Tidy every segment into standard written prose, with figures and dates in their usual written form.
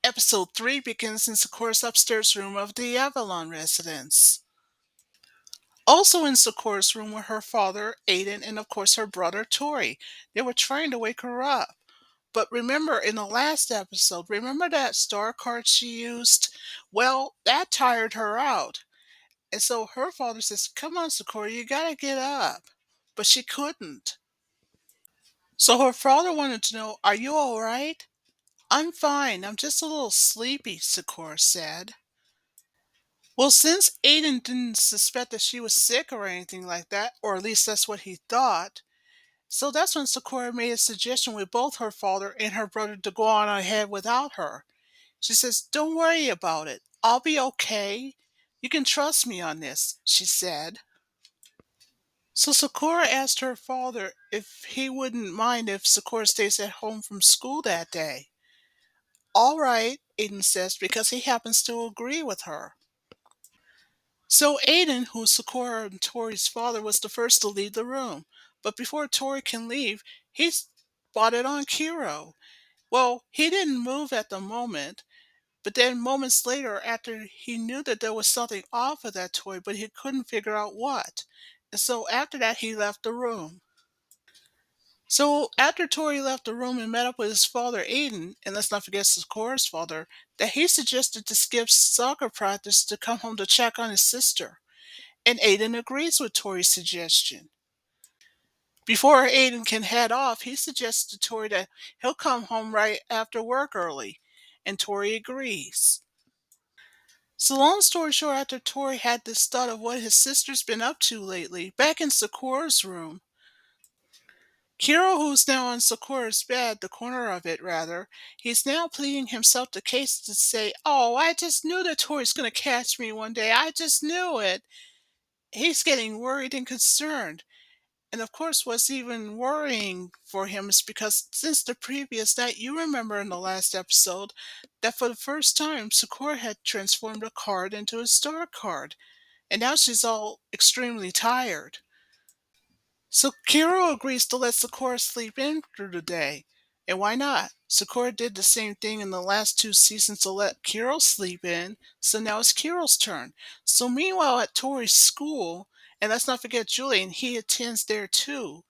Episode 3 begins in Sakura's upstairs room of the Avalon residence. Also in Sakura's room were her father, Aiden, and of course her brother, Tori. They were trying to wake her up. But remember, in the last episode, remember that star card she used? Well, that tired her out. And so her father says, "Come on, Sakura, you gotta get up." But she couldn't. So her father wanted to know, "Are you all right?" "I'm fine. I'm just a little sleepy," Sakura said. Well, since Aiden didn't suspect that she was sick or anything like that, or at least that's what he thought, so that's when Sakura made a suggestion with both her father and her brother to go on ahead without her. She says, "Don't worry about it. I'll be okay. You can trust me on this," she said. So Sakura asked her father if he wouldn't mind if Sakura stays at home from school that day. "All right," Aiden says, because he happens to agree with her. So Aiden, who's Sakura and Tori's father, was the first to leave the room. But before Tori can leave, he's spotted on Kiro. Well, he didn't move at the moment, but then moments later, after he knew that there was something off with that toy, but he couldn't figure out what. And so after that, he left the room. So after Tori left the room and met up with his father, Aiden, and let's not forget Sakura's father, that he suggested to skip soccer practice to come home to check on his sister. And Aiden agrees with Tori's suggestion. Before Aiden can head off, he suggests to Tori that he'll come home right after work early, and Tori agrees. So long story short, after Tori had this thought of what his sister's been up to lately, back in Sakura's room, Kiro, who's now on Sakura's bed, the corner of it rather, he's now pleading himself to case to say, "Oh, I just knew that Tori's going to catch me one day. I just knew it." He's getting worried and concerned. And of course, what's even worrying for him is because since the previous night, you remember in the last episode that for the first time, Sakura had transformed a card into a star card. And now she's all extremely tired. So Kiro agrees to let Sakura sleep in through the day. And why not? Sakura did the same thing in the last two seasons to let Kiro sleep in, so now it's Kiro's turn. So meanwhile at Tori's school, and let's not forget Julian, he attends there too.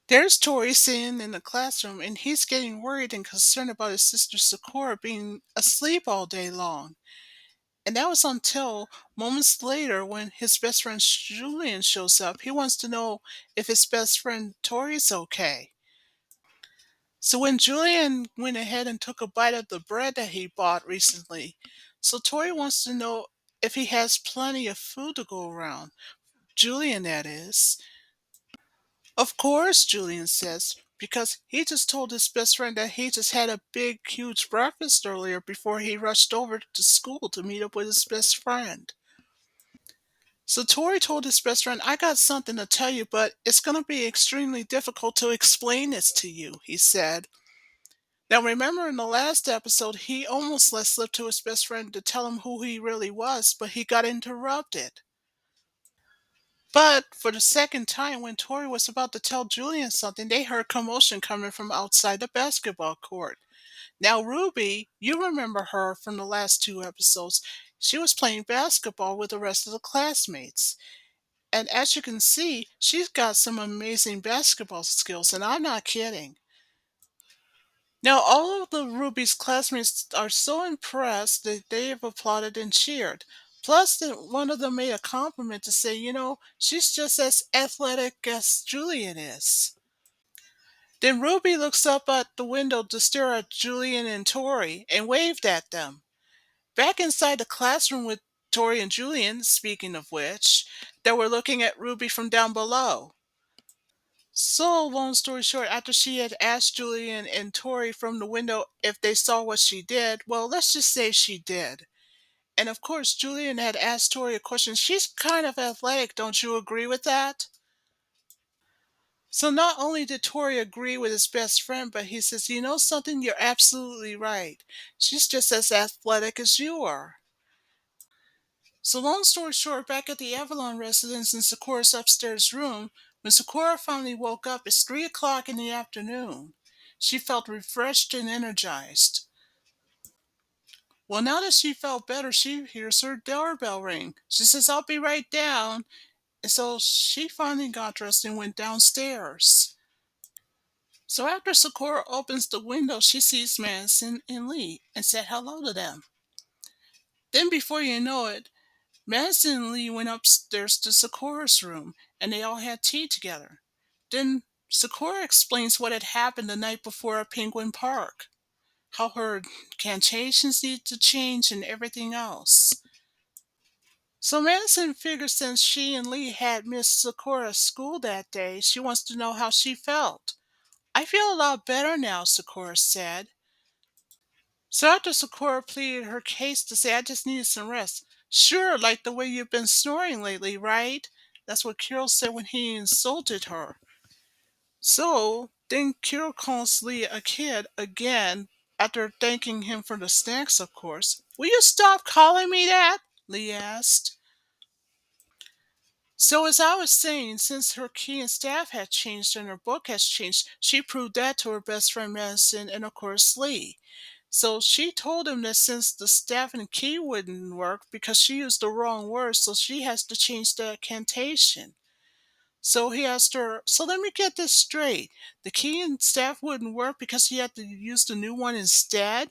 There's Tori sitting in the classroom and he's getting worried and concerned about his sister Sakura being asleep all day long. And that was until moments later when his best friend Julian shows up. He wants to know if his best friend Tori's okay. So when Julian went ahead and took a bite of the bread that he bought recently, so Tori wants to know if he has plenty of food to go around. Julian, that is. Of course, Julian says, because he just told his best friend that he just had a big, huge breakfast earlier before he rushed over to school to meet up with his best friend. So Tori told his best friend, "I got something to tell you, but it's going to be extremely difficult to explain this to you," he said. Now remember in the last episode, he almost let slip to his best friend to tell him who he really was, but he got interrupted. But for the second time, when Tori was about to tell Julian something, they heard commotion coming from outside the basketball court. Now Ruby, you remember her from the last two episodes. She was playing basketball with the rest of the classmates. And as you can see, she's got some amazing basketball skills, and I'm not kidding. Now, all of the Ruby's classmates are so impressed that they have applauded and cheered. Plus, one of them made a compliment to say, she's just as athletic as Julian is. Then Ruby looks up at the window to stare at Julian and Tori and waved at them. Back inside the classroom with Tori and Julian, speaking of which, they were looking at Ruby from down below. So, long story short, after she had asked Julian and Tori from the window if they saw what she did, well, let's just say she did. And of course, Julian had asked Tori a question. She's kind of athletic, don't you agree with that? So, not only did Tori agree with his best friend, but he says, "You know something? You're absolutely right. She's just as athletic as you are." So, long story short, back at the Avalon residence in Sakura's upstairs room, when Sakura finally woke up, it's 3 o'clock in the afternoon. She felt refreshed and energized. Well, now that she felt better, she hears her doorbell ring. She says, I'll be right down. And so she finally got dressed and went downstairs. So after Sakura opens the window, she sees Madison and Lee and said hello to them. Then before you know it, Madison and Lee went upstairs to Sakura's room and they all had tea together. Then Sakura explains what had happened the night before at Penguin Park, how her cantations need to change and everything else. So Madison figures since she and Lee had missed Sakura's school that day, she wants to know how she felt. I feel a lot better now, Sakura said. So after Sakura pleaded her case to say, I just needed some rest. Sure, like the way you've been snoring lately, right? That's what Kirill said when he insulted her. So then Kirill calls Lee a kid again after thanking him for the snacks, of course. Will you stop calling me that? Lee asked. So as I was saying, since her key and staff had changed and her book has changed, she proved that to her best friend Madison and of course Lee. So she told him that since the staff and key wouldn't work because she used the wrong words, so she has to change the cantation. So he asked her, so let me get this straight. The key and staff wouldn't work because he had to use the new one instead?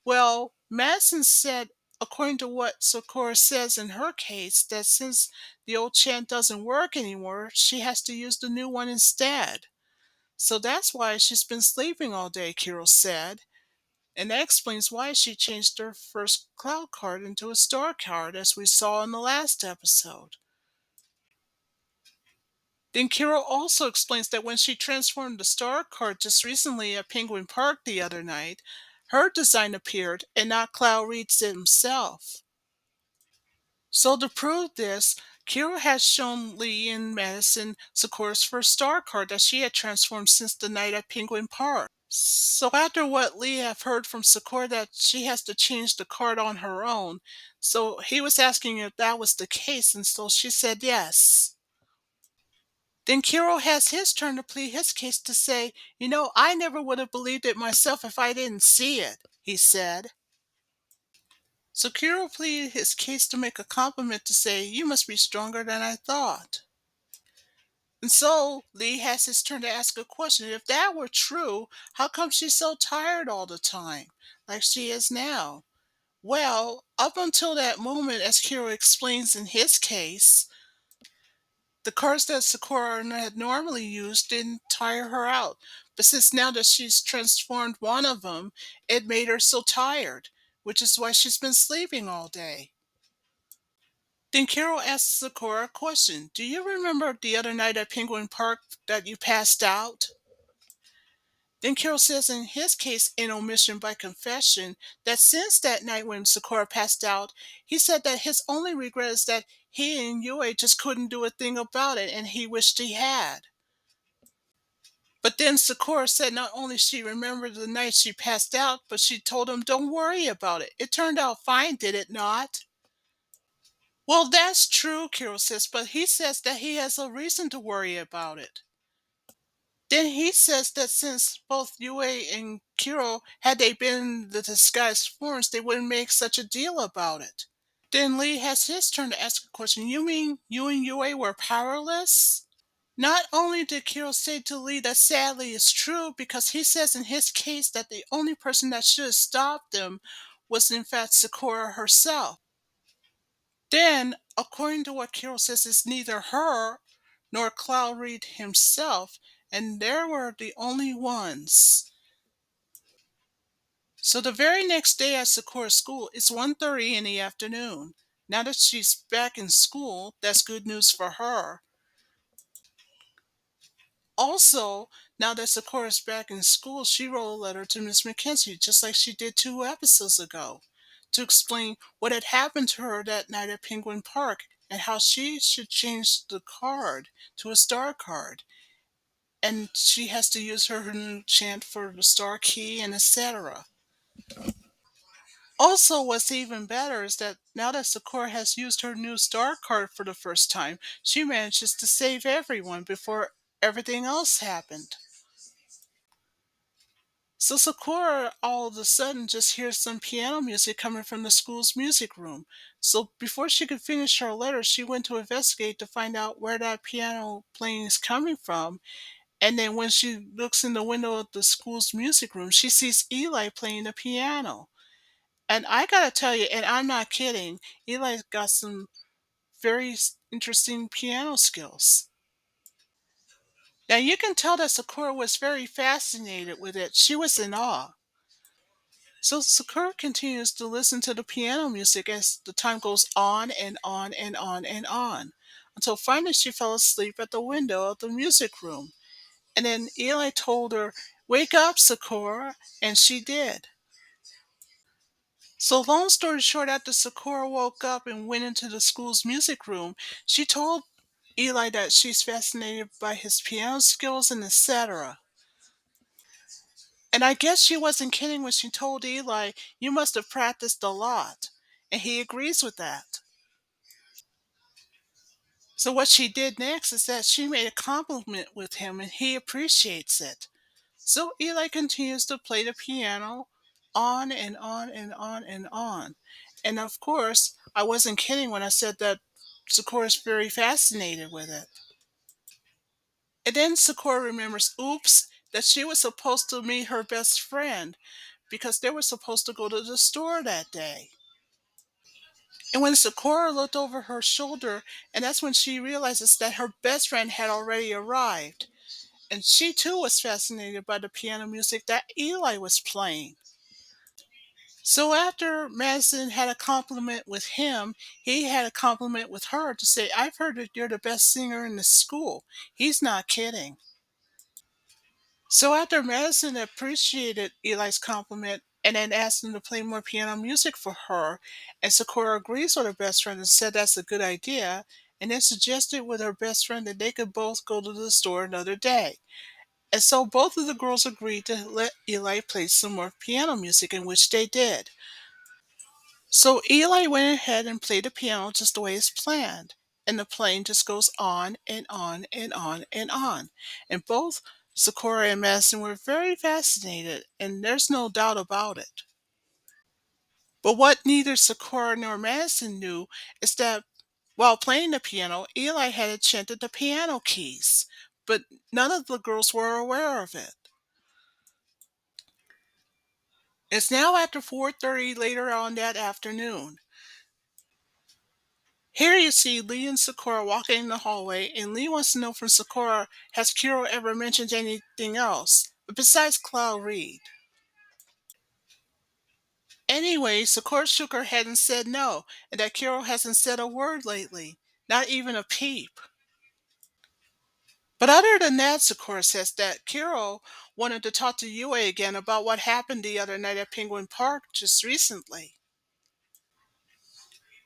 Well, Madison said, according to what Sakura says in her case, that since the old chant doesn't work anymore, she has to use the new one instead. So that's why she's been sleeping all day, Kirill said. And that explains why she changed her first cloud card into a star card, as we saw in the last episode. Then Kiro also explains that when she transformed the star card just recently at Penguin Park the other night, her design appeared and not Cloud Reed's himself. So to prove this, Kiro has shown Lee and Madison Sakura's first star card that she had transformed since the night at Penguin Park. So after what Lee have heard from Sakura that she has to change the card on her own, so he was asking if that was the case, and so she said yes. Then Kiro has his turn to plead his case to say, I never would have believed it myself if I didn't see it, he said. So Kiro pleaded his case to make a compliment to say, you must be stronger than I thought. And so Lee has his turn to ask a question. If that were true, how come she's so tired all the time, like she is now? Well, up until that moment, as Kiro explains in his case, the cards that Sakura had normally used didn't tire her out. But since now that she's transformed one of them, it made her so tired, which is why she's been sleeping all day. Then Carol asks Sakura a question. Do you remember the other night at Penguin Park that you passed out? Then Carol says in his case, in omission by confession, that since that night when Sakura passed out, he said that his only regret is that he and Yue just couldn't do a thing about it and he wished he had. But then Sakura said not only she remembered the night she passed out, but she told him, don't worry about it. It turned out fine, did it not? Well, that's true, Kiro says, but he says that he has a reason to worry about it. Then he says that since both Yue and Kiro, had they been the disguised forms, they wouldn't make such a deal about it. Then Lee has his turn to ask a question. You mean you and Yue were powerless? Not only did Kiro say to Lee that sadly is true, because he says in his case that the only person that should have stopped them was in fact Sakura herself. Then, according to what Kiro says, it's neither her nor Cloud Reed himself, and they were the only ones. So the very next day at Sakura school, it's 1:30 in the afternoon. Now that she's back in school, that's good news for her. Also, now that Sakura's back in school, she wrote a letter to Miss Mackenzie, just like she did 2 episodes ago, to explain what had happened to her that night at Penguin Park and how she should change the card to a star card. And she has to use her new chant for the star key and etc. Also, what's even better is that now that Sakura has used her new star card for the first time, she manages to save everyone before everything else happened. So Sakura all of a sudden just hears some piano music coming from the school's music room. So before she could finish her letter, she went to investigate to find out where that piano playing is coming from. And then when she looks in the window of the school's music room, she sees Eli playing the piano. And I gotta tell you, and I'm not kidding, Eli's got some very interesting piano skills. Now you can tell that Sakura was very fascinated with it. She was in awe. So Sakura continues to listen to the piano music as the time goes on and on and on and on, until finally she fell asleep at the window of the music room. And then Eli told her, "Wake up, Sakura," and she did. So long story short, after Sakura woke up and went into the school's music room, she told Eli that she's fascinated by his piano skills and etc. And I guess she wasn't kidding when she told Eli, "You must have practiced a lot." And he agrees with that. So what she did next is that she made a compliment with him and he appreciates it. So Eli continues to play the piano on and on and on and on. And of course, I wasn't kidding when I said that Sakura's very fascinated with it. And then Sakura remembers, oops, that she was supposed to meet her best friend because they were supposed to go to the store that day. And when Sakura looked over her shoulder, and that's when she realizes that her best friend had already arrived. And she too was fascinated by the piano music that Eli was playing. So after Madison had a compliment with him, he had a compliment with her to say, "I've heard that you're the best singer in the school." He's not kidding. So after Madison appreciated Eli's compliment and then asked him to play more piano music for her, and Sakura agrees with her best friend and said that's a good idea, and then suggested with her best friend that they could both go to the store another day. And so both of the girls agreed to let Eli play some more piano music, in which they did. So Eli went ahead and played the piano just the way it's planned. And the playing just goes on and on and on and on. And both Sakura and Madison were very fascinated, and there's no doubt about it. But what neither Sakura nor Madison knew is that while playing the piano, Eli had enchanted the piano keys. But none of the girls were aware of it. It's now after 4:30 later on that afternoon. Here you see Lee and Sakura walking in the hallway, and Lee wants to know from Sakura, has Kiro ever mentioned anything else besides Cloud Reed? Anyway, Sakura shook her head and said no, and that Kiro hasn't said a word lately, not even a peep. But other than that, Sakura says that Kiro wanted to talk to Yue again about what happened the other night at Penguin Park just recently.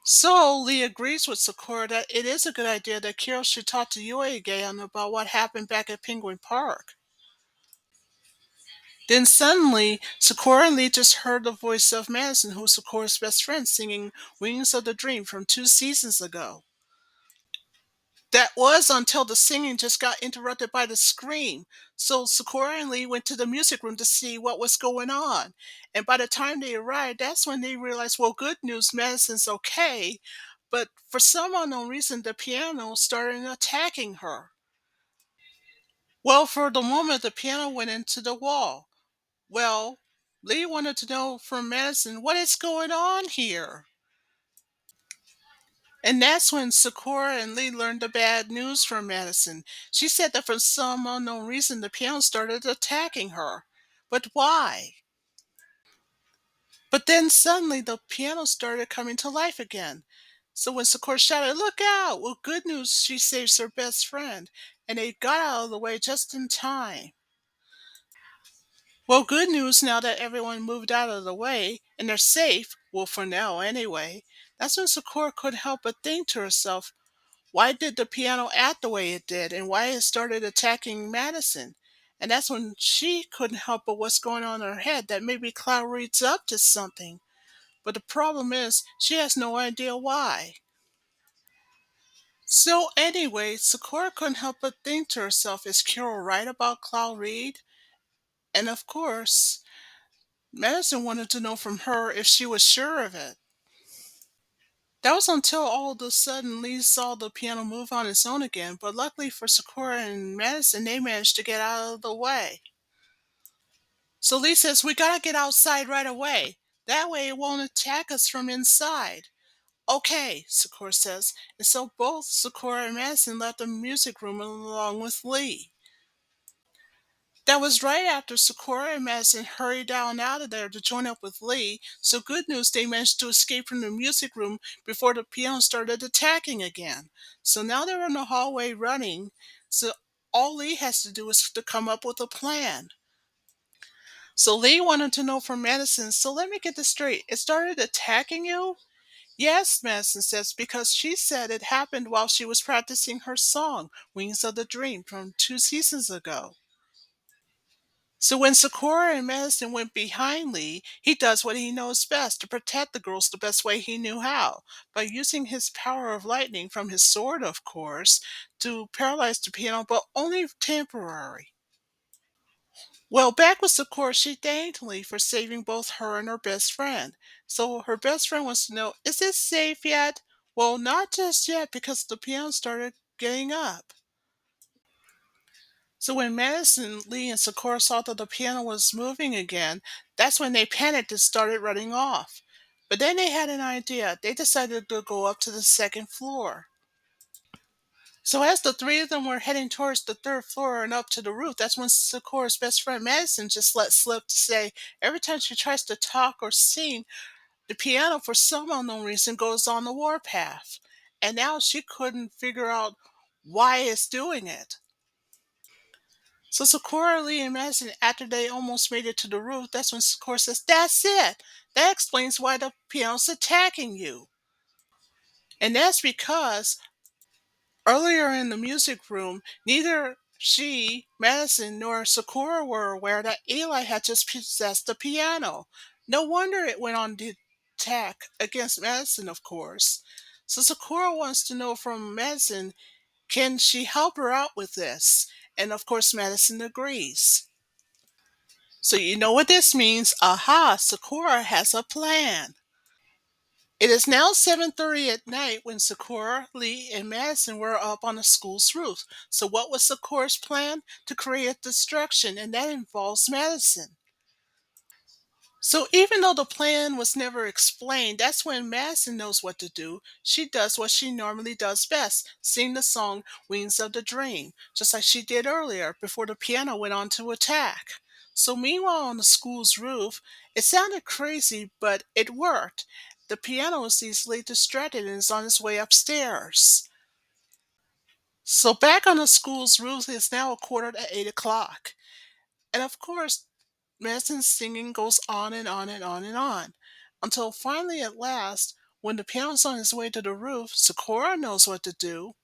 So Lee agrees with Sakura that it is a good idea that Kiro should talk to Yue again about what happened back at Penguin Park. Then suddenly, Sakura and Lee just heard the voice of Madison, who's Sakura's best friend, singing Wings of the Dream from 2 seasons ago. That was until the singing just got interrupted by the scream. So Sakura and Lee went to the music room to see what was going on. And by the time they arrived, that's when they realized, well, good news, Madison's okay. But for some unknown reason, the piano started attacking her. Well, for the moment, the piano went into the wall. Well, Lee wanted to know from Madison, what is going on here? And that's when Sakura and Lee learned the bad news from Madison. She said that for some unknown reason the piano started attacking her. But why? But then suddenly the piano started coming to life again. So when Sakura shouted, "Look out!" Well, good news, she saves her best friend. And they got out of the way just in time. Well, good news now that everyone moved out of the way and they're safe, well, for now anyway. That's when Sakura couldn't help but think to herself, why did the piano act the way it did and why it started attacking Madison? And that's when she couldn't help but what's going on in her head that maybe Cloud Reed's up to something. But the problem is, she has no idea why. So anyway, Sakura couldn't help but think to herself, is Kiro right about Cloud Reed? And of course, Madison wanted to know from her if she was sure of it. That was until all of a sudden Lee saw the piano move on its own again, but luckily for Sakura and Madison, they managed to get out of the way. So Lee says, "We gotta get outside right away. That way it won't attack us from inside." "Okay," Sakura says, and so both Sakura and Madison left the music room along with Lee. That was right after Sakura and Madison hurried down out of there to join up with Lee, so good news they managed to escape from the music room before the piano started attacking again. So now they're in the hallway running, so all Lee has to do is to come up with a plan. So Lee wanted to know from Madison, "So let me get this straight. It started attacking you?" "Yes," Madison says, "because she said it happened while she was practicing her song, Wings of the Dream, from 2 seasons ago." So when Sakura and Madison went behind Lee, he does what he knows best to protect the girls the best way he knew how, by using his power of lightning from his sword, of course, to paralyze the piano, but only temporary. Well, back with Sakura, she thanked Lee for saving both her and her best friend. So her best friend wants to know, "Is it safe yet?" "Well, not just yet because the piano started getting up." So when Madison, Lee, and Sakura saw that the piano was moving again, that's when they panicked and started running off. But then they had an idea. They decided to go up to the second floor. So as the three of them were heading towards the third floor and up to the roof, that's when Sakura's best friend Madison just let slip to say every time she tries to talk or sing, the piano for some unknown reason goes on the warpath. And now she couldn't figure out why it's doing it. So Sakura, Lee, and Madison, after they almost made it to the roof, that's when Sakura says, "That's it! That explains why the piano's attacking you." And that's because earlier in the music room, neither she, Madison, nor Sakura were aware that Eli had just possessed the piano. No wonder it went on the attack against Madison, of course. So Sakura wants to know from Madison, can she help her out with this? And of course, Madison agrees. So you know what this means. Aha, Sakura has a plan. It is now 7:30 at night when Sakura, Lee, and Madison were up on the school's roof. So what was Sakura's plan? To create a destruction, and that involves Madison. So even though the plan was never explained, that's when Madison knows what to do. She does what she normally does best, sing the song Wings of the Dream, just like she did earlier before the piano went on to attack. So meanwhile on the school's roof, it sounded crazy, but it worked. The piano is easily distracted and is on its way upstairs. So back on the school's roof, it's now a quarter to 8 o'clock. And of course, Madison's singing goes on and on and on and on, until finally, at last, when the piano's on its way to the roof, Sakura knows what to do.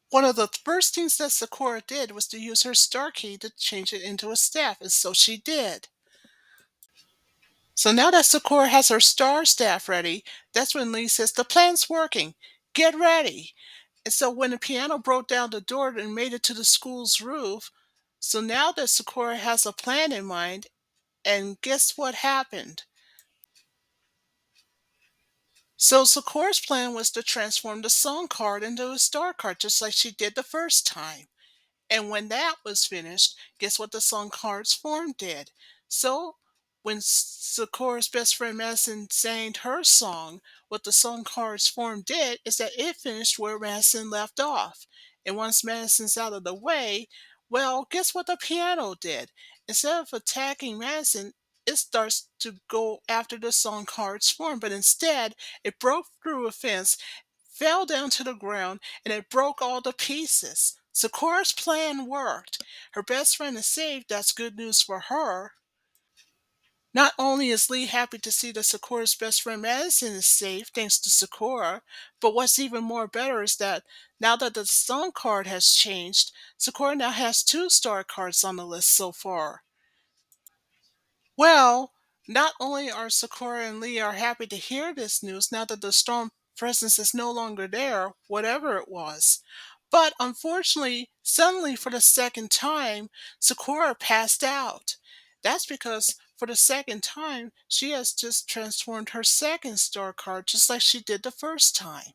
One of the first things that Sakura did was to use her star key to change it into a staff, and so she did. So now that Sakura has her star staff ready, that's when Lee says, "The plan's working. Get ready." And so when the piano broke down the door and made it to the school's roof, so now that Sakura has a plan in mind, and guess what happened? So Sakura's plan was to transform the song card into a star card, just like she did the first time. And when that was finished, guess what the song card's form did? So when Sakura's best friend Madison sang her song, what the song card's form did is that it finished where Madison left off. And once Madison's out of the way, well, guess what the piano did? Instead of attacking Madison, it starts to go after the song card's form, but instead it broke through a fence, fell down to the ground, and it broke all the pieces. Sakura's plan worked. Her best friend is saved. That's good news for her. Not only is Lee happy to see that Sakura's best friend Madison is safe thanks to Sakura, but what's even more better is that now that the song card has changed, Sakura now has two star cards on the list so far. Well, not only are Sakura and Lee are happy to hear this news now that the storm presence is no longer there, whatever it was, but unfortunately, suddenly for the second time, Sakura passed out. That's because for the second time, she has just transformed her second star card just like she did the first time.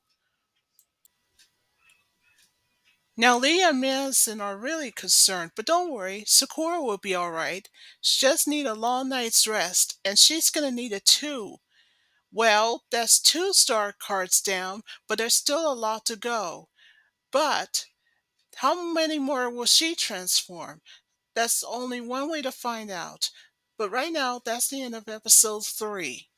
Now, Leah and Madison are really concerned, but don't worry, Sakura will be alright. She just need a long night's rest, and she's gonna need it too. Well, that's two star cards down, but there's still a lot to go. But how many more will she transform? That's only one way to find out. But right now, that's the end of episode 3.